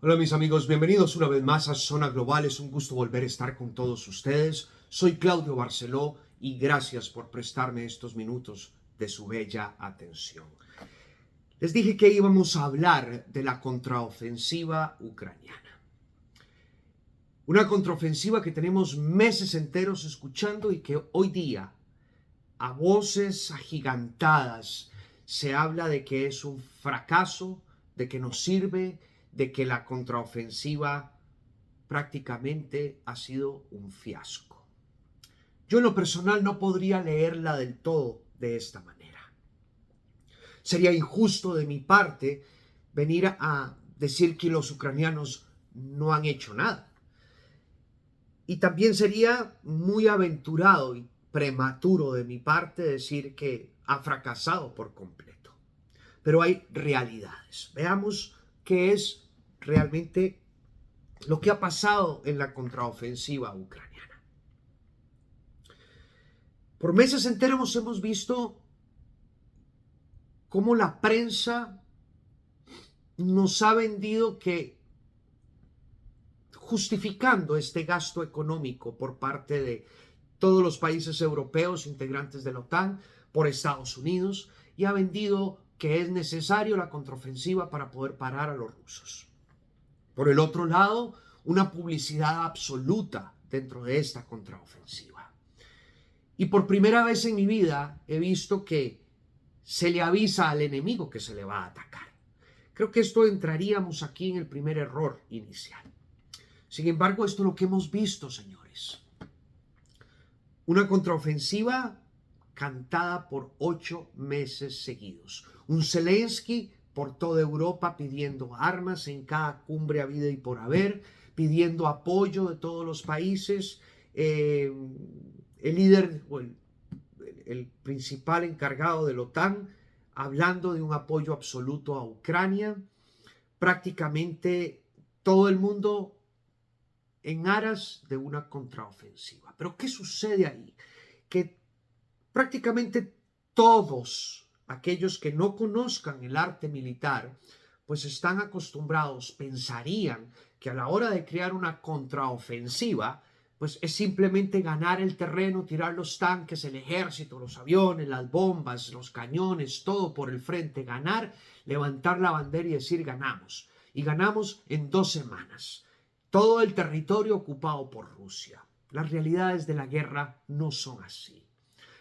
Hola mis amigos, bienvenidos una vez más a Zona Global. Es un gusto volver a estar con todos ustedes. Soy Claudio Barceló y gracias por prestarme estos minutos de su bella atención. Les dije que íbamos a hablar de la contraofensiva ucraniana. Una contraofensiva que tenemos meses enteros escuchando y que hoy día, a voces agigantadas, se habla de que es un fracaso, de que no sirve, de que la contraofensiva prácticamente ha sido un fiasco. Yo en lo personal no podría leerla del todo de esta manera. Sería injusto de mi parte venir a decir que los ucranianos no han hecho nada. Y también sería muy aventurado y prematuro de mi parte decir que ha fracasado por completo. Pero hay realidades. Veamos qué es realmente lo que ha pasado en la contraofensiva ucraniana. Por meses enteros hemos visto cómo la prensa nos ha vendido que justificando este gasto económico por parte de todos los países europeos integrantes de la OTAN, por Estados Unidos, y ha vendido que es necesario la contraofensiva para poder parar a los rusos. Por el otro lado, una publicidad absoluta dentro de esta contraofensiva. Y por primera vez en mi vida he visto que se le avisa al enemigo que se le va a atacar. Creo que esto entraríamos aquí en el primer error inicial. Sin embargo, esto es lo que hemos visto, señores. Una contraofensiva cantada por 8 meses seguidos. Un Zelensky por toda Europa pidiendo armas en cada cumbre habida y por haber, pidiendo apoyo de todos los países. El líder o el principal encargado de la OTAN hablando de un apoyo absoluto a Ucrania. Prácticamente todo el mundo en aras de una contraofensiva. Pero ¿qué sucede ahí? Que prácticamente todos aquellos que no conozcan el arte militar, pues están acostumbrados, pensarían que a la hora de crear una contraofensiva, pues es simplemente ganar el terreno, tirar los tanques, el ejército, los aviones, las bombas, los cañones, todo por el frente, ganar, levantar la bandera y decir ganamos. Y ganamos en 2 semanas. Todo el territorio ocupado por Rusia. Las realidades de la guerra no son así.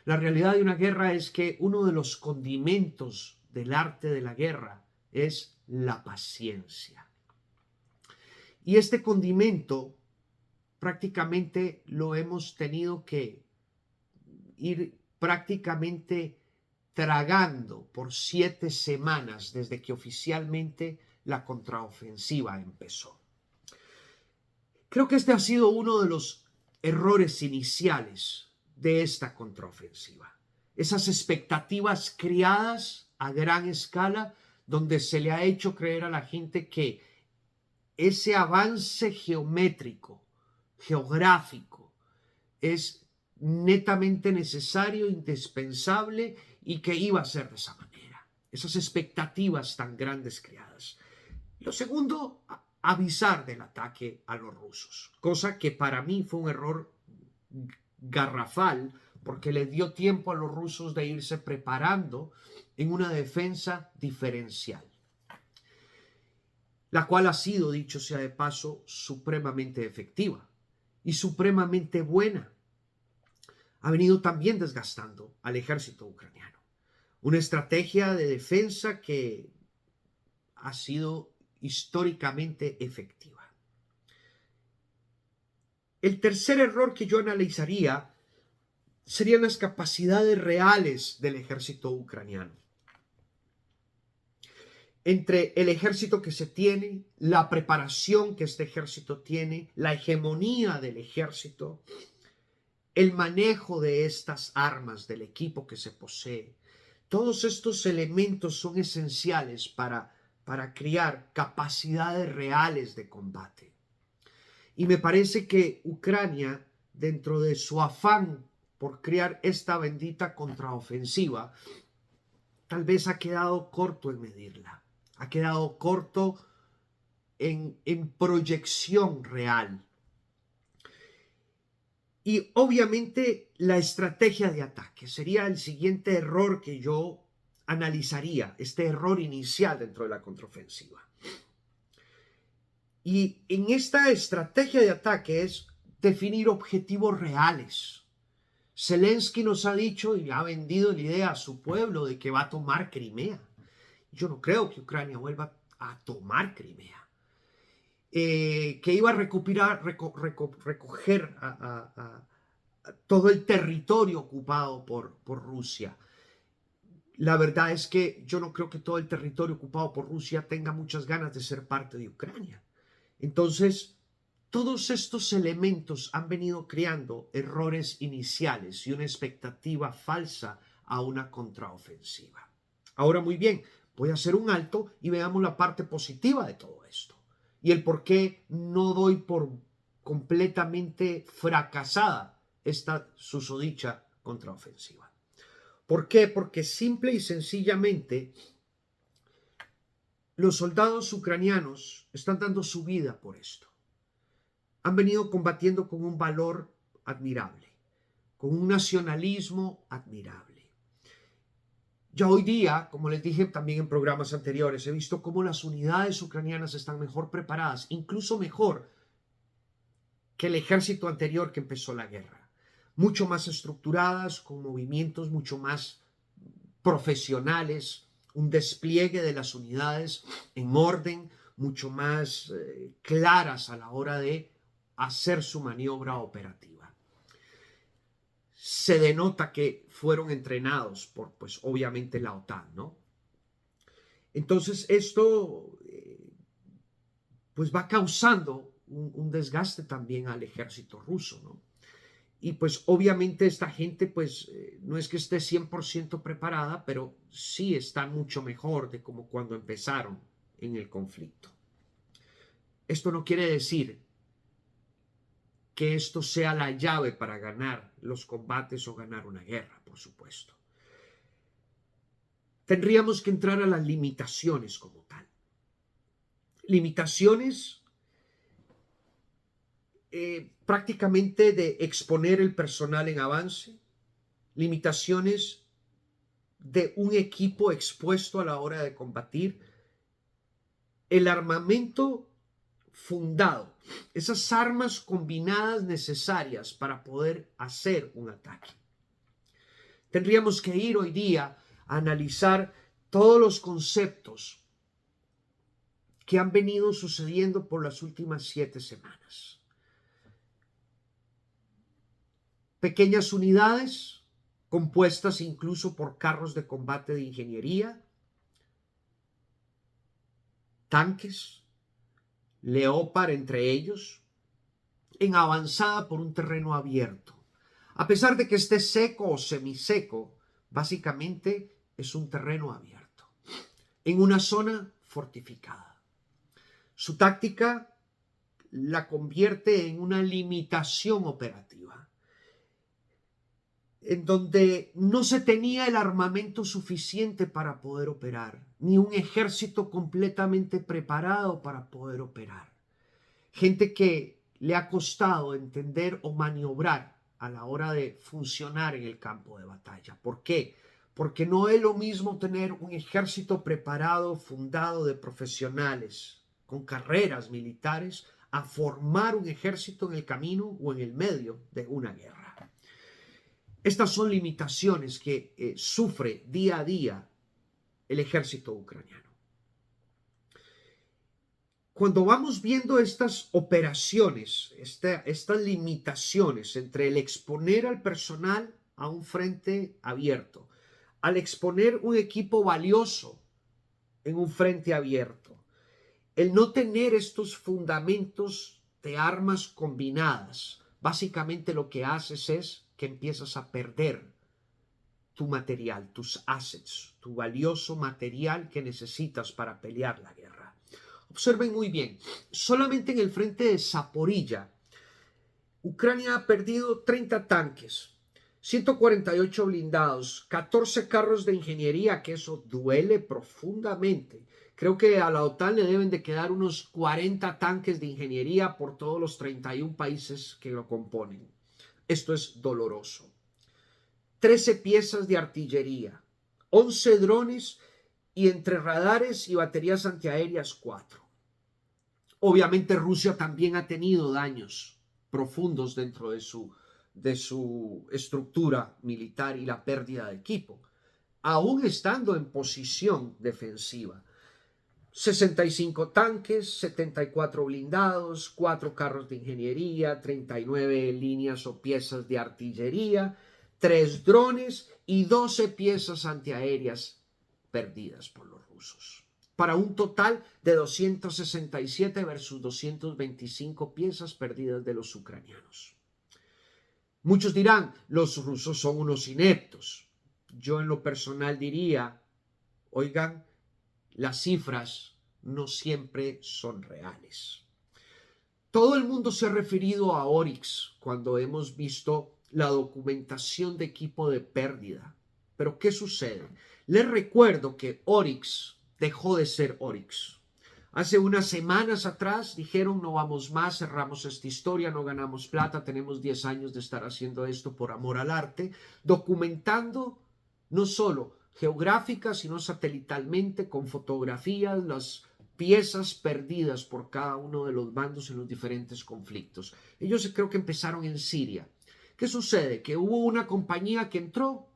La realidad de una guerra es que uno de los condimentos del arte de la guerra es la paciencia. Y este condimento prácticamente lo hemos tenido que ir prácticamente tragando por 7 semanas desde que oficialmente la contraofensiva empezó. Creo que este ha sido uno de los errores iniciales de esta contraofensiva. Esas expectativas creadas a gran escala donde se le ha hecho creer a la gente que ese avance geométrico, geográfico, es netamente necesario, indispensable y que iba a ser de esa manera. Esas expectativas tan grandes creadas. Lo segundo, avisar del ataque a los rusos, cosa que para mí fue un error garrafal porque le dio tiempo a los rusos de irse preparando en una defensa diferencial, la cual ha sido, dicho sea de paso, supremamente efectiva y supremamente buena. Ha venido también desgastando al ejército ucraniano. Una estrategia de defensa que ha sido históricamente efectiva. El tercer error que yo analizaría serían las capacidades reales del ejército ucraniano. Entre el ejército que se tiene, la preparación que este ejército tiene, la hegemonía del ejército, el manejo de estas armas, del equipo que se posee, todos estos elementos son esenciales para crear capacidades reales de combate. Y me parece que Ucrania, dentro de su afán por crear esta bendita contraofensiva, tal vez ha quedado corto en medirla. Ha quedado corto en proyección real. Y obviamente la estrategia de ataque sería el siguiente error que yo analizaría, este error inicial dentro de la contraofensiva. Y en esta estrategia de ataque es definir objetivos reales. Zelensky nos ha dicho y ha vendido la idea a su pueblo de que va a tomar Crimea. Yo no creo que Ucrania vuelva a tomar Crimea. Que iba a recoger a todo el territorio ocupado por Rusia. La verdad es que yo no creo que todo el territorio ocupado por Rusia tenga muchas ganas de ser parte de Ucrania. Entonces, todos estos elementos han venido creando errores iniciales y una expectativa falsa a una contraofensiva. Ahora, muy bien, voy a hacer un alto y veamos la parte positiva de todo esto y el por qué no doy por completamente fracasada esta susodicha contraofensiva. ¿Por qué? Porque simple y sencillamente los soldados ucranianos están dando su vida por esto. Han venido combatiendo con un valor admirable, con un nacionalismo admirable. Ya hoy día, como les dije también en programas anteriores, he visto cómo las unidades ucranianas están mejor preparadas, incluso mejor que el ejército anterior que empezó la guerra. Mucho más estructuradas, con movimientos mucho más profesionales, un despliegue de las unidades en orden, mucho más claras a la hora de hacer su maniobra operativa. Se denota que fueron entrenados por, pues obviamente, la OTAN, ¿no? Entonces esto pues va causando un desgaste también al ejército ruso, ¿no? Y pues obviamente esta gente pues no es que esté 100% preparada, pero sí está mucho mejor de como cuando empezaron en el conflicto. Esto no quiere decir que esto sea la llave para ganar los combates o ganar una guerra, por supuesto. Tendríamos que entrar a las limitaciones como tal. Limitaciones prácticamente de exponer el personal en avance, limitaciones de un equipo expuesto a la hora de combatir, el armamento fundado, esas armas combinadas necesarias para poder hacer un ataque. Tendríamos que ir hoy día a analizar todos los conceptos que han venido sucediendo por las últimas 7 semanas. Pequeñas unidades compuestas incluso por carros de combate de ingeniería, tanques, Leopard entre ellos, en avanzada por un terreno abierto. A pesar de que esté seco o semiseco, básicamente es un terreno abierto, en una zona fortificada. Su táctica la convierte en una limitación operativa, en donde no se tenía el armamento suficiente para poder operar, ni un ejército completamente preparado para poder operar. Gente que le ha costado entender o maniobrar a la hora de funcionar en el campo de batalla. ¿Por qué? Porque no es lo mismo tener un ejército preparado, fundado de profesionales, con carreras militares, a formar un ejército en el camino o en el medio de una guerra. Estas son limitaciones que sufre día a día el ejército ucraniano. Cuando vamos viendo estas operaciones, estas limitaciones entre el exponer al personal a un frente abierto, al exponer un equipo valioso en un frente abierto, el no tener estos fundamentos de armas combinadas, básicamente lo que haces es que empiezas a perder tu material, tus assets, tu valioso material que necesitas para pelear la guerra. Observen muy bien, solamente en el frente de Zaporilla, Ucrania ha perdido 30 tanques, 148 blindados, 14 carros de ingeniería, que eso duele profundamente, Creo que a la OTAN le deben de quedar unos 40 tanques de ingeniería por todos los 31 países que lo componen. Esto es doloroso. 13 piezas de artillería, 11 drones y entre radares y baterías antiaéreas 4. Obviamente Rusia también ha tenido daños profundos dentro de su estructura militar y la pérdida de equipo, aún estando en posición defensiva. 65 tanques, 74 blindados, 4 carros de ingeniería, 39 líneas o piezas de artillería, 3 drones y 12 piezas antiaéreas perdidas por los rusos, para un total de 267 versus 225 piezas perdidas de los ucranianos. Muchos dirán, los rusos son unos ineptos. Yo en lo personal diría, oigan, las cifras no siempre son reales. Todo el mundo se ha referido a Oryx cuando hemos visto la documentación de equipo de pérdida. Pero ¿qué sucede? Les recuerdo que Oryx dejó de ser Oryx. Hace unas semanas atrás dijeron no vamos más, cerramos esta historia, no ganamos plata, tenemos 10 años de estar haciendo esto por amor al arte, documentando no solo geográfica, sino satelitalmente, con fotografías, las piezas perdidas por cada uno de los bandos en los diferentes conflictos. Ellos creo que empezaron en Siria. ¿Qué sucede? Que hubo una compañía que entró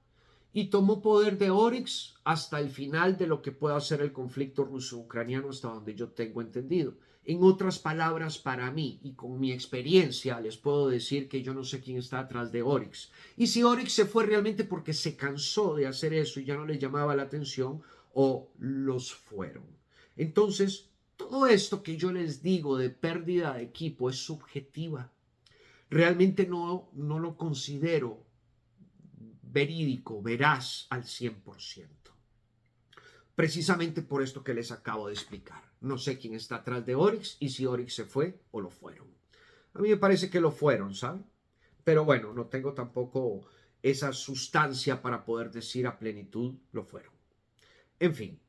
y tomó poder de Oryx hasta el final de lo que pueda ser el conflicto ruso-ucraniano, hasta donde yo tengo entendido. En otras palabras, para mí y con mi experiencia, les puedo decir que yo no sé quién está atrás de Oryx. Y si Oryx se fue realmente porque se cansó de hacer eso y ya no les llamaba la atención, o los fueron. Entonces, todo esto que yo les digo de pérdida de equipo es subjetiva. Realmente no lo considero verídico, veraz al 100%. Precisamente por esto que les acabo de explicar. No sé quién está atrás de Oryx y si Oryx se fue o lo fueron. A mí me parece que lo fueron, ¿saben? Pero bueno, no tengo tampoco esa sustancia para poder decir a plenitud lo fueron. En fin.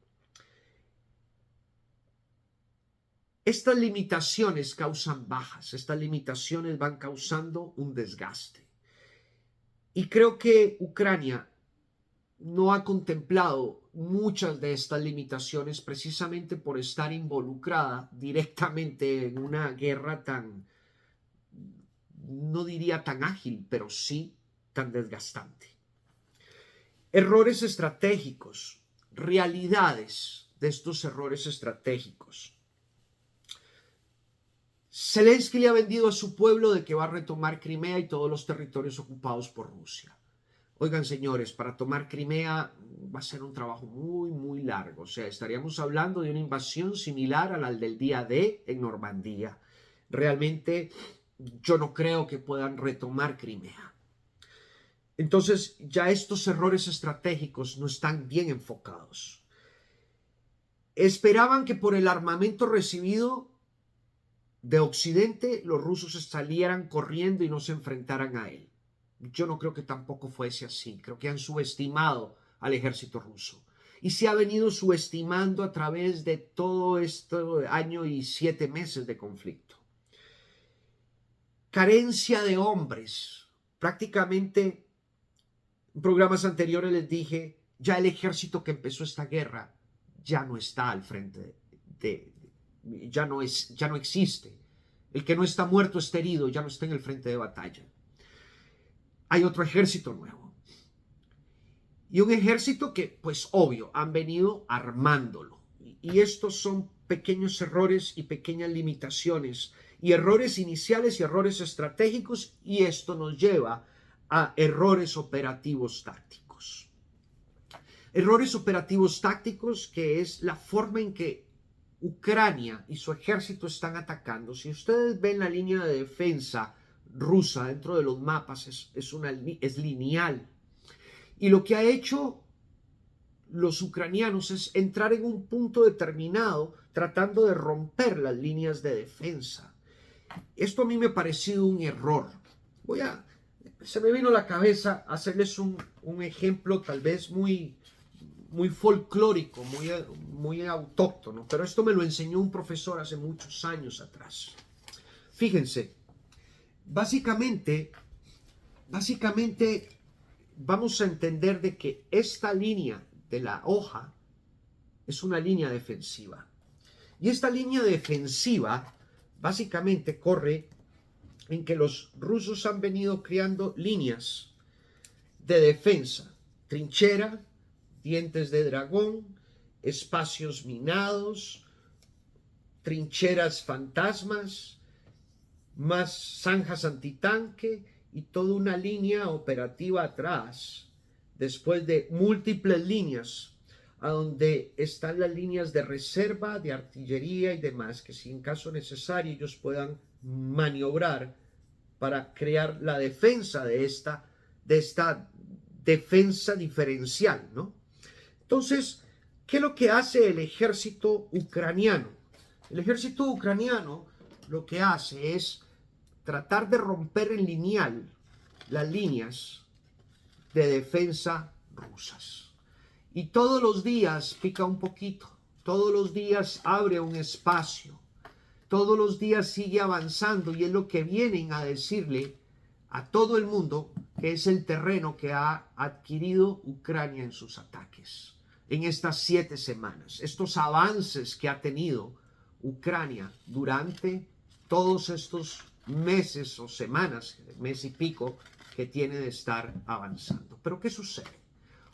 Estas limitaciones causan bajas, estas limitaciones van causando un desgaste. Y creo que Ucrania no ha contemplado muchas de estas limitaciones precisamente por estar involucrada directamente en una guerra tan, no diría tan ágil, pero sí tan desgastante. Errores estratégicos, realidades de estos errores estratégicos. Zelensky le ha vendido a su pueblo de que va a retomar Crimea y todos los territorios ocupados por Rusia. Oigan, señores, para tomar Crimea va a ser un trabajo muy largo. O sea, estaríamos hablando de una invasión similar a la del día D en Normandía. Realmente yo no creo que puedan retomar Crimea. Entonces, ya estos errores estratégicos no están bien enfocados. Esperaban que por el armamento recibido de Occidente los rusos salieran corriendo y no se enfrentaran a él. Yo no creo que tampoco fuese así. Creo que han subestimado al ejército ruso. Y se ha venido subestimando a través de todo este año y 7 meses de conflicto. Carencia de hombres. Prácticamente en programas anteriores les dije, ya el ejército que empezó esta guerra ya no está al frente ya no existe. El que no está muerto está herido, ya no está en el frente de batalla. Hay otro ejército nuevo. Y un ejército que, pues obvio, han venido armándolo. Y estos son pequeños errores y pequeñas limitaciones. Y errores iniciales y errores estratégicos. Y esto nos lleva a errores operativos tácticos. Errores operativos tácticos, que es la forma en que Ucrania y su ejército están atacando. Si ustedes ven la línea de defensa rusa dentro de los mapas, es lineal. Y lo que ha hecho los ucranianos es entrar en un punto determinado tratando de romper las líneas de defensa. Esto a mí me ha parecido un error. Se me vino a la cabeza hacerles un ejemplo tal vez muy muy folclórico, muy autóctono, pero esto me lo enseñó un profesor hace muchos años atrás. Fíjense, básicamente vamos a entender de que esta línea de la hoja es una línea defensiva. Y esta línea defensiva básicamente corre en que los rusos han venido creando líneas de defensa, trinchera, dientes de dragón, espacios minados, trincheras fantasmas, más zanjas antitanque y toda una línea operativa atrás, después de múltiples líneas, a donde están las líneas de reserva, de artillería y demás, que si en caso necesario ellos puedan maniobrar para crear la defensa de esta defensa diferencial, ¿no? Entonces, ¿qué es lo que hace el ejército ucraniano? El ejército ucraniano lo que hace es tratar de romper en lineal las líneas de defensa rusas. Y todos los días pica un poquito, todos los días abre un espacio, todos los días sigue avanzando y es lo que vienen a decirle a todo el mundo que es el terreno que ha adquirido Ucrania en sus ataques. En estas 7 semanas, estos avances que ha tenido Ucrania durante todos estos meses o semanas, mes y pico, que tiene de estar avanzando. Pero ¿qué sucede?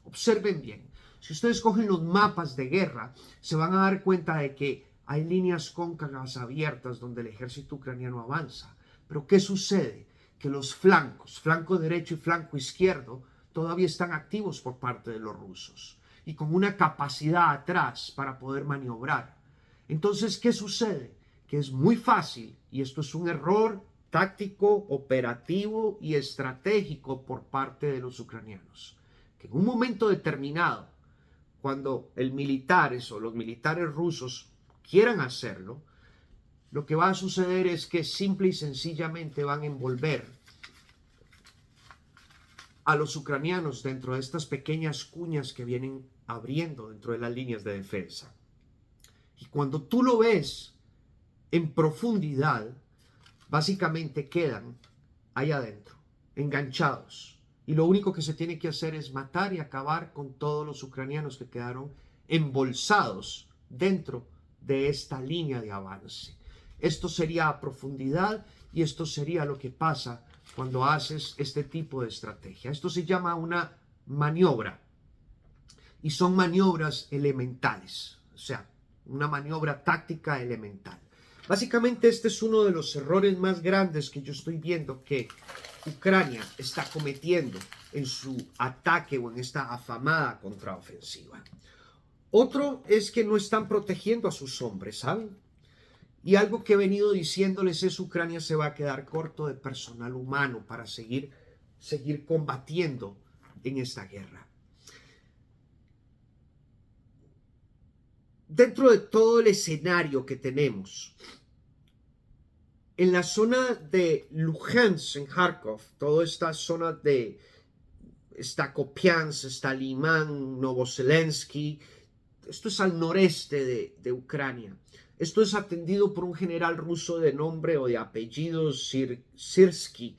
Observen bien. Si ustedes cogen los mapas de guerra, se van a dar cuenta de que hay líneas cóncavas abiertas donde el ejército ucraniano avanza. Pero ¿qué sucede? Que los flancos, flanco derecho y flanco izquierdo, todavía están activos por parte de los rusos y con una capacidad atrás para poder maniobrar. Entonces, ¿qué sucede? Que es muy fácil, y esto es un error táctico, operativo y estratégico por parte de los ucranianos, que en un momento determinado, cuando los militares rusos quieran hacerlo, lo que va a suceder es que simple y sencillamente van a envolver a los ucranianos dentro de estas pequeñas cuñas que vienen abriendo dentro de las líneas de defensa. Y cuando tú lo ves en profundidad, básicamente quedan ahí adentro, enganchados. Y lo único que se tiene que hacer es matar y acabar con todos los ucranianos que quedaron embolsados dentro de esta línea de avance. Esto sería a profundidad y esto sería lo que pasa cuando haces este tipo de estrategia. Esto se llama una maniobra y son maniobras elementales, o sea, una maniobra táctica elemental. Básicamente este es uno de los errores más grandes que yo estoy viendo que Ucrania está cometiendo en su ataque o en esta afamada contraofensiva. Otro es que no están protegiendo a sus hombres, ¿saben? Y algo que he venido diciéndoles es Ucrania se va a quedar corto de personal humano para seguir combatiendo en esta guerra. Dentro de todo el escenario que tenemos, en la zona de Luhansk, en Kharkov, toda esta zona está Kupiansk, está Liman, Novoselensky, esto es al noreste de Ucrania. Esto es atendido por un general ruso de nombre o de apellido Sirsky.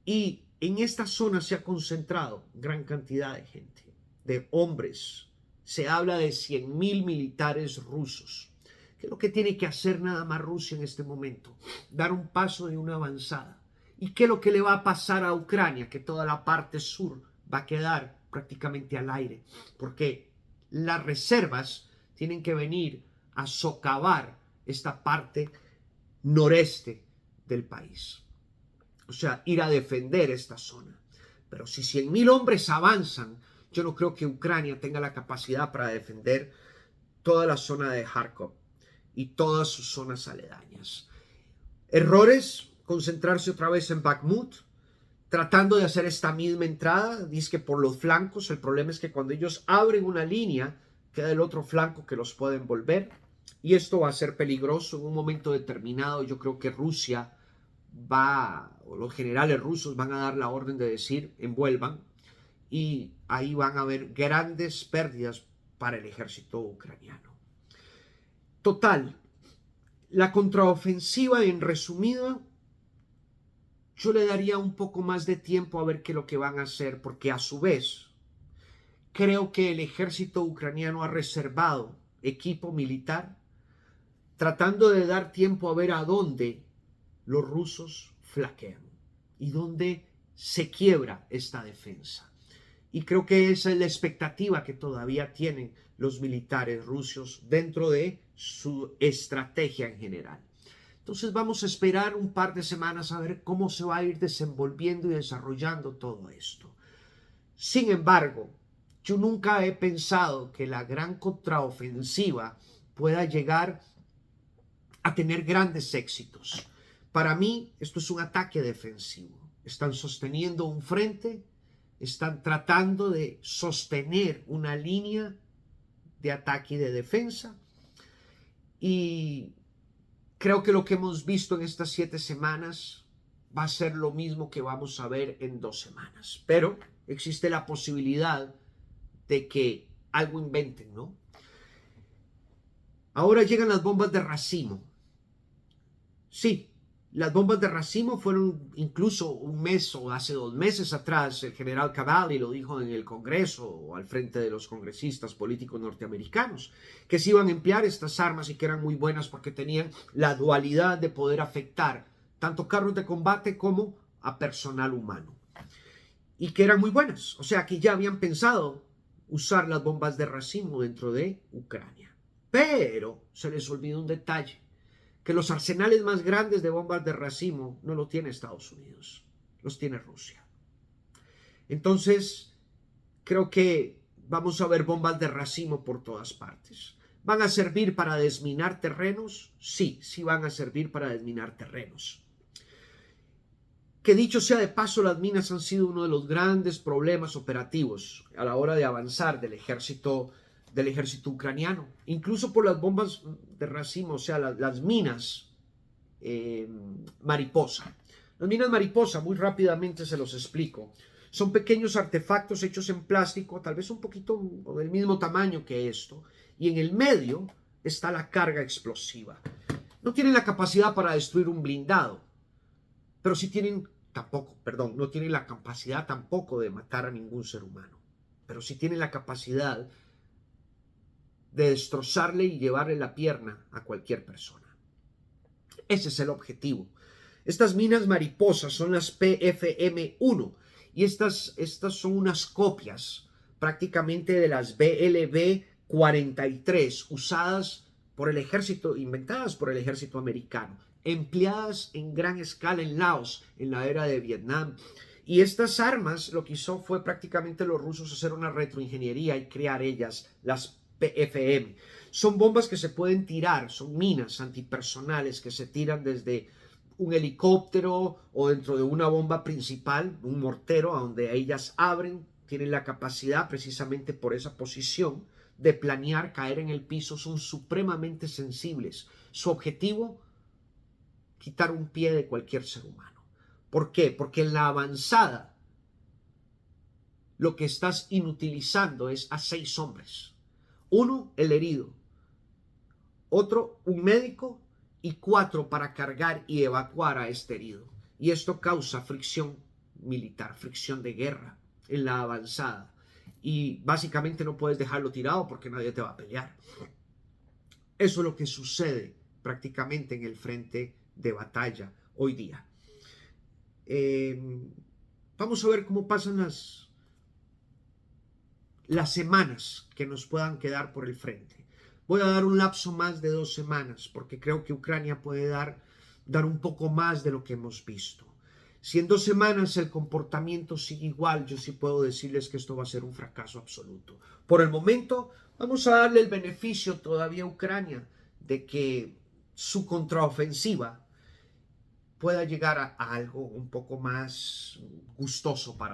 Y en esta zona se ha concentrado gran cantidad de gente, de hombres. Se habla de 100.000 militares rusos. ¿Qué es lo que tiene que hacer nada más Rusia en este momento? Dar un paso de una avanzada. ¿Y qué es lo que le va a pasar a Ucrania? Que toda la parte sur va a quedar prácticamente al aire. Porque las reservas tienen que venir a socavar esta parte noreste del país. O sea, ir a defender esta zona. Pero si 100.000 hombres avanzan, yo no creo que Ucrania tenga la capacidad para defender toda la zona de Kharkov y todas sus zonas aledañas. Errores, concentrarse otra vez en Bakhmut, tratando de hacer esta misma entrada, dice que por los flancos. El problema es que cuando ellos abren una línea, queda el otro flanco que los puede envolver. Y esto va a ser peligroso en un momento determinado. Yo creo que Rusia o los generales rusos van a dar la orden de decir, envuelvan. Y ahí van a haber grandes pérdidas para el ejército ucraniano. Total, la contraofensiva, en resumida, yo le daría un poco más de tiempo a ver qué es lo que van a hacer, porque a su vez creo que el ejército ucraniano ha reservado equipo militar, tratando de dar tiempo a ver a dónde los rusos flaquean y dónde se quiebra esta defensa. Y creo que esa es la expectativa que todavía tienen los militares rusos dentro de su estrategia en general. Entonces vamos a esperar un par de semanas a ver cómo se va a ir desenvolviendo y desarrollando todo esto. Sin embargo, yo nunca he pensado que la gran contraofensiva pueda llegar a tener grandes éxitos. Para mí, esto es un ataque defensivo. Están sosteniendo un frente, están tratando de sostener una línea de ataque y de defensa. Y creo que lo que hemos visto en estas 7 semanas va a ser lo mismo que vamos a ver en 2 semanas. Pero existe la posibilidad de que algo inventen, ¿no? Ahora llegan las bombas de racimo. Sí, las bombas de racimo fueron incluso un mes o hace 2 meses atrás, el general Cavalli lo dijo en el Congreso o al frente de los congresistas políticos norteamericanos, que se iban a emplear estas armas y que eran muy buenas porque tenían la dualidad de poder afectar tanto carros de combate como a personal humano. Y que eran muy buenas, o sea que ya habían pensado usar las bombas de racimo dentro de Ucrania. Pero se les olvidó un detalle, que los arsenales más grandes de bombas de racimo no lo tiene Estados Unidos, los tiene Rusia. Entonces, creo que vamos a ver bombas de racimo por todas partes. ¿Van a servir para desminar terrenos? Sí, sí van a servir para desminar terrenos. Que dicho sea de paso, las minas han sido uno de los grandes problemas operativos a la hora de avanzar del ejército ucraniano, incluso por las bombas de racimo, o sea, las minas mariposa. Las minas mariposa, muy rápidamente se los explico, son pequeños artefactos hechos en plástico, tal vez un poquito del mismo tamaño que esto, y en el medio está la carga explosiva. No tienen la capacidad para destruir un blindado, pero sí tienen no tienen la capacidad tampoco de matar a ningún ser humano, pero sí tienen la capacidad de destrozarle y llevarle la pierna a cualquier persona. Ese es el objetivo. Estas minas mariposas son las PFM-1 y estas son unas copias prácticamente de las BLB-43 usadas por el ejército, inventadas por el ejército americano, empleadas en gran escala en Laos en la era de Vietnam. Y estas armas lo que hizo fue prácticamente los rusos hacer una retroingeniería y crear ellas, las PFM. Son bombas que se pueden tirar, son minas antipersonales que se tiran desde un helicóptero o dentro de una bomba principal, un mortero, a donde ellas abren, tienen la capacidad precisamente por esa posición de planear, caer en el piso, son supremamente sensibles. Su objetivo, quitar un pie de cualquier ser humano. ¿Por qué? Porque en la avanzada lo que estás inutilizando es a 6 hombres. 1, el herido. Otro, un médico. Y 4 para cargar y evacuar a este herido. Y esto causa fricción militar, fricción de guerra en la avanzada. Y básicamente no puedes dejarlo tirado porque nadie te va a pelear. Eso es lo que sucede prácticamente en el frente de batalla hoy día. Vamos a ver cómo pasan las semanas que nos puedan quedar por el frente. Voy a dar un lapso más de 2 semanas porque creo que Ucrania puede dar un poco más de lo que hemos visto. Si en 2 semanas el comportamiento sigue igual, yo sí puedo decirles que esto va a ser un fracaso absoluto. Por el momento, vamos a darle el beneficio todavía a Ucrania de que su contraofensiva pueda llegar a algo un poco más gustoso para